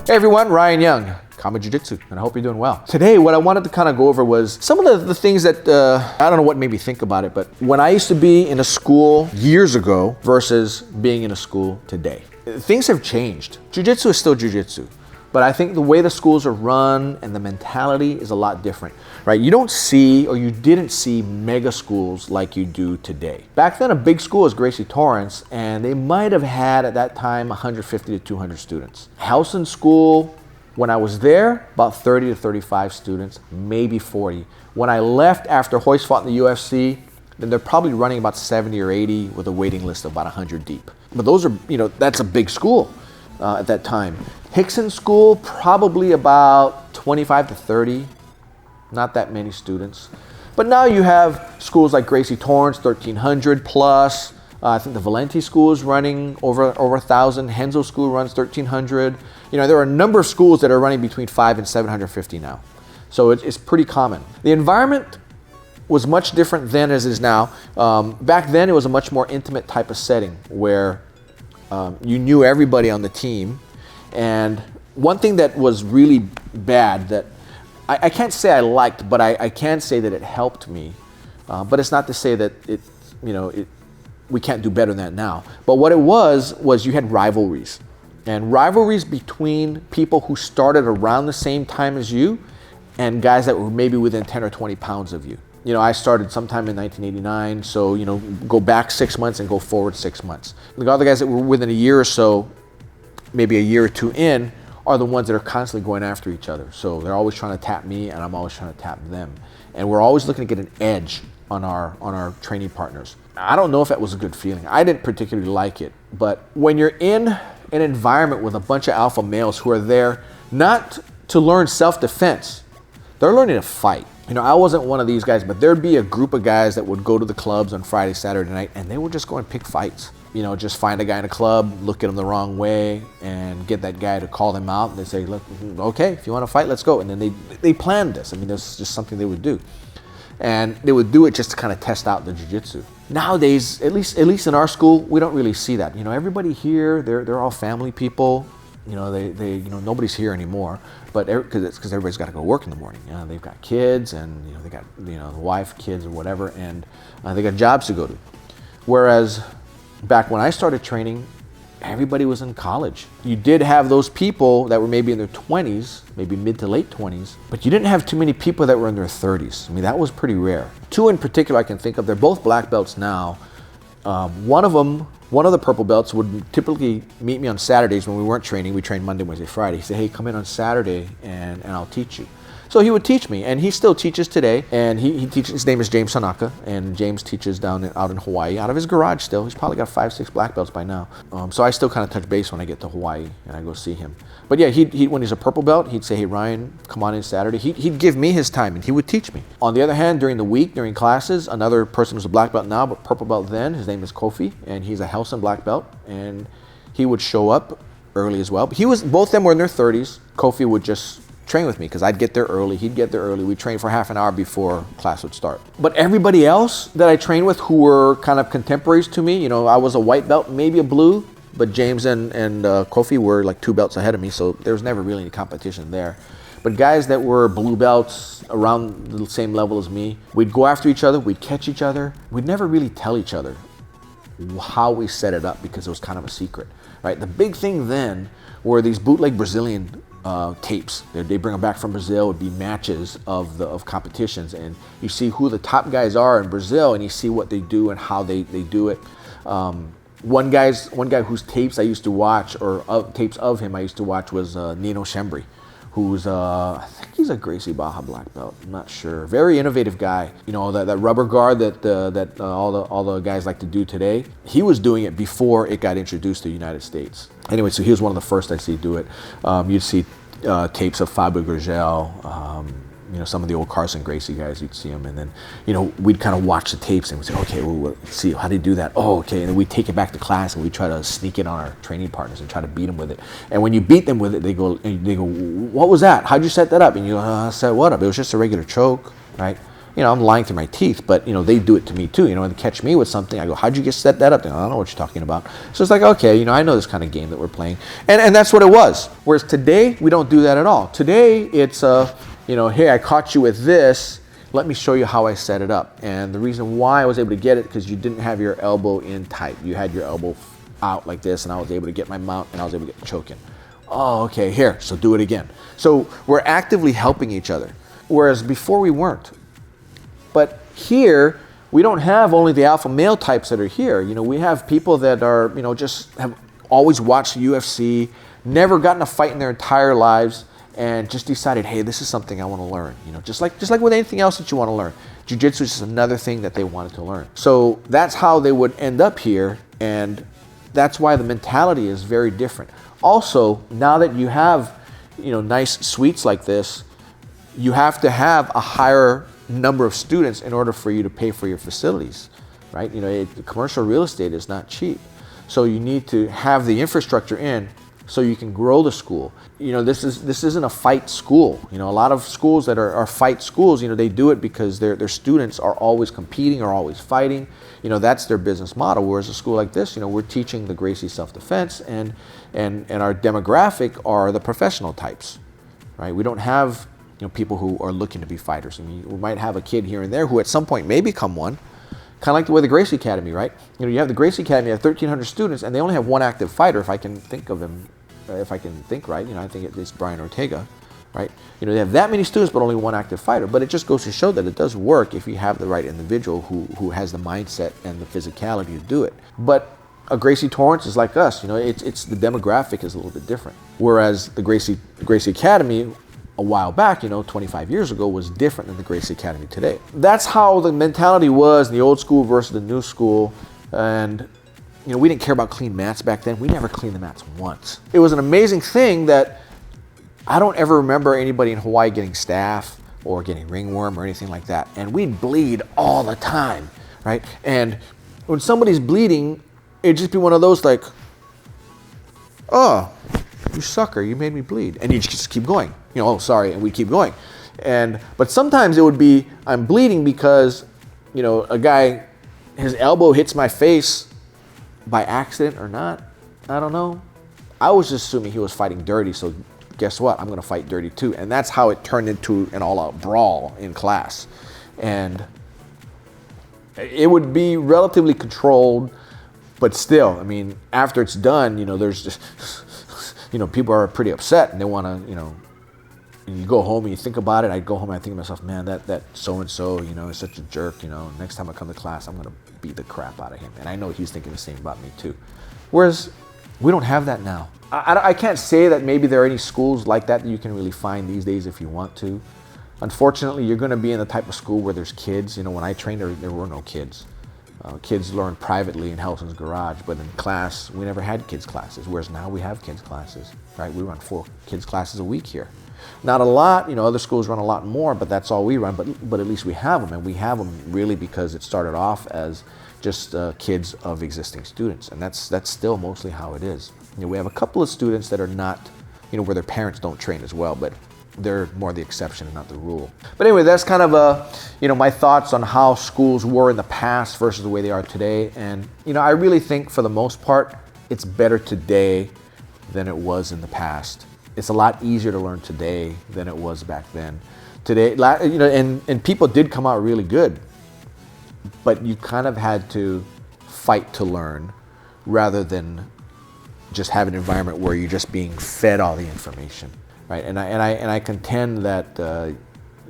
Hey everyone, Ryan Young, Kama Jiu-Jitsu, and I hope you're doing well. Today, what I wanted to kind of go over was some of the things that, I don't know what made me think about it, but when I used to be in a school years ago versus being in a school today. Things have changed. Jiu-Jitsu is still Jiu-Jitsu, but I think the way the schools are run and the mentality is a lot different, right? You don't see, or you didn't see mega schools like you do today. Back then, a big school was Gracie Torrance, and they might have had at that time 150 to 200 students. Howson School, when I was there, about 30 to 35 students, maybe 40. When I left after Hoist fought in the UFC, then they're probably running about 70 or 80 with a waiting list of about 100 deep. But those are, that's a big school at that time. RICKSON School, probably about 25 to 30, not that many students. But now you have schools like Gracie Torrance, 1,300 plus. I think the Valenti School is running over 1,000. Henzo School runs 1,300. There are a number of schools that are running between 500 and 750 now. So it's pretty common. The environment was much different then as it is now. Back then, it was a much more intimate type of setting where you knew everybody on the team. And one thing that was really bad that I can't say I liked, but I can say that it helped me. But it's not to say that we can't do better than that now. But what it was you had rivalries. And rivalries between people who started around the same time as you and guys that were maybe within 10 or 20 pounds of you. I started sometime in 1989, so, go back 6 months and go forward 6 months. The other guys that were within a year or so, maybe a year or two in, are the ones that are constantly going after each other. So they're always trying to tap me, and I'm always trying to tap them. And we're always looking to get an edge on our training partners. I don't know if that was a good feeling. I didn't particularly like it. But when you're in an environment with a bunch of alpha males who are there not to learn self-defense, they're learning to fight. I wasn't one of these guys, but there'd be a group of guys that would go to the clubs on Friday, Saturday night, and they would just go and pick fights. Just find a guy in a club, look at him the wrong way, and get that guy to call them out. And they say, look, okay, if you want to fight, let's go. And then they planned this. This is just something they would do. And they would do it just to kind of test out the jiu-jitsu. Nowadays, at least in our school, we don't really see that. Everybody here, they're all family people. Nobody's here anymore, but because everybody's got to go to work in the morning. They've got kids, and they got the wife, kids, or whatever, and they got jobs to go to. Whereas back when I started training, everybody was in college. You did have those people that were maybe in their 20s, maybe mid to late 20s, but you didn't have too many people that were in their 30s. That was pretty rare. Two in particular I can think of. They're both black belts now. One of the purple belts would typically meet me on Saturdays when we weren't training. We trained Monday, Wednesday, Friday. He said, hey, come in on Saturday and I'll teach you. So he would teach me, and he still teaches today. And he teaches. His name is James Tanaka, and James teaches out in Hawaii, out of his garage still. He's probably got 5, 6 black belts by now. So I still kind of touch base when I get to Hawaii and I go see him. But yeah, he when he's a purple belt, he'd say, hey Ryan, come on in Saturday. He'd give me his time and he would teach me. On the other hand, during the week, during classes, another person who's a black belt now, but purple belt then, his name is Kofi, and he's a Howson black belt, and he would show up early as well. But both of them were in their 30s. Kofi would just train with me because I'd get there early, he'd get there early. We'd train for half an hour before class would start. But everybody else that I trained with who were kind of contemporaries to me, I was a white belt, maybe a blue, but James and Kofi were like 2 belts ahead of me, so there was never really any competition there. But guys that were blue belts around the same level as me, we'd go after each other, we'd catch each other. We'd never really tell each other how we set it up because it was kind of a secret, right? The big thing then were these bootleg Brazilian tapes. They bring them back from Brazil. It would be matches of competitions, and you see who the top guys are in Brazil, and you see what they do and how they do it. One guy whose tapes I used to watch, or tapes of him I used to watch, was Nino Schembri, who's I think he's a Gracie Baja black belt. I'm not sure. Very innovative guy. That rubber guard that all the guys like to do today. He was doing it before it got introduced to the United States. Anyway, so he was one of the first I see do it. You'd see tapes of Fabio Gurgel, some of the old Carson Gracie guys, you'd see them, and then, we'd kind of watch the tapes and we'd say, okay, well, let's see, how do you do that? Oh, okay, and then we'd take it back to class and we'd try to sneak it on our training partners and try to beat them with it. And when you beat them with it, they go, what was that? How'd you set that up? And you go, set what up? It was just a regular choke, right? you know, I'm lying through my teeth, but, you know, they do it to me too. You know, and they catch me with something, I go, how'd you set that up? I don't know what you're talking about. So it's like, okay, you know, I know this kind of game that we're playing. And that's what it was. Whereas today, we don't do that at all. Today, it's, you know, hey, I caught you with this. Let me show you how I set it up. And the reason why I was able to get it, because you didn't have your elbow in tight. You had your elbow out like this, and I was able to get my mount, and I was able to get the choke in. Oh, okay, here, so do it again. So we're actively helping each other, whereas before we weren't. But here, we don't have only the alpha male types that are here. You know, we have people that are, you know, just have always watched UFC, never gotten a fight in their entire lives, and just decided, hey, this is something I want to learn. You know, just like with anything else that you want to learn. Jiu-Jitsu is just another thing that they wanted to learn. So that's how they would end up here, and that's why the mentality is very different. Also, now that you have, you know, nice suites like this, you have to have a higher number of students in order for you to pay for your facilities, right? You know, commercial real estate is not cheap. So you need to have the infrastructure in so you can grow the school. You know, this isn't a fight school. You know, a lot of schools that are fight schools, you know, they do it because their students are always competing or always fighting. You know, that's their business model. Whereas a school like this, you know, we're teaching the Gracie self-defense, and our demographic are the professional types, right? We don't have, you know, people who are looking to be fighters. I mean, we might have a kid here and there who at some point may become one, kind of like the way the Gracie Academy, right? You know, you have the Gracie Academy, you have 1,300 students, and they only have one active fighter, if I can think of them, if I can think right. You know, I think it's Brian Ortega, right? You know, they have that many students, but only one active fighter. But it just goes to show that it does work if you have the right individual who has the mindset and the physicality to do it. But a Gracie Torrance is like us. You know, it's the demographic is a little bit different. Whereas the Gracie Academy a while back, you know, 25 years ago, was different than the Gracie Academy today. That's how the mentality was in the old school versus the new school. And you know, we didn't care about clean mats back then. We never cleaned the mats once. It was an amazing thing that I don't ever remember anybody in Hawaii getting staph or getting ringworm or anything like that. And we'd bleed all the time, right? And when somebody's bleeding, it'd just be one of those like, oh, you sucker, you made me bleed. And you just keep going. You know, oh, sorry, and we keep going. But sometimes it would be, I'm bleeding because, you know, a guy, his elbow hits my face by accident or not, I don't know. I was just assuming he was fighting dirty, so guess what? I'm gonna fight dirty too. And that's how it turned into an all-out brawl in class. And it would be relatively controlled, but still, I mean, after it's done, you know, there's just, you know, people are pretty upset and they wanna, you know, and you go home and you think about it. I go home and I think to myself, man, that so-and-so, you know, is such a jerk, you know, next time I come to class, I'm gonna beat the crap out of him. And I know he's thinking the same about me too. Whereas we don't have that now. I can't say that maybe there are any schools like that you can really find these days if you want to. Unfortunately, you're gonna be in the type of school where there's kids. You know, when I trained, there were no kids. Kids learned privately in Helson's garage, but in class, we never had kids classes, whereas now we have kids classes, right? We run 4 kids classes a week here. Not a lot, you know, other schools run a lot more, but that's all we run, but at least we have them, and we have them really because it started off as just kids of existing students, and that's still mostly how it is. You know, we have a couple of students that are not, you know, where their parents don't train as well, but they're more the exception and not the rule. But anyway, that's kind of you know, my thoughts on how schools were in the past versus the way they are today. And you know, I really think for the most part, it's better today than it was in the past. It's a lot easier to learn today than it was back then. Today, you know, and people did come out really good, but you kind of had to fight to learn rather than just have an environment where you're just being fed all the information. Right, and I contend that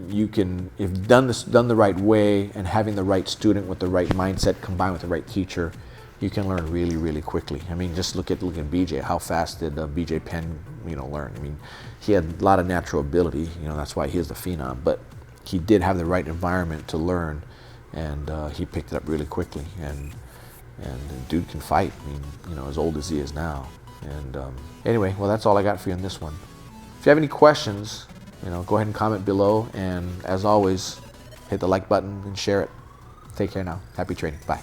you can, if done the right way and having the right student with the right mindset combined with the right teacher, you can learn really, really quickly. I mean, just look at BJ. How fast did BJ Penn, you know, learn? I mean, he had a lot of natural ability. You know, that's why he is the phenom. But he did have the right environment to learn, and he picked it up really quickly. And the dude can fight. I mean, you know, as old as he is now. And anyway, well, that's all I got for you on this one. If you have any questions, you know, go ahead and comment below. And as always, hit the like button and share it. Take care now. Happy training. Bye.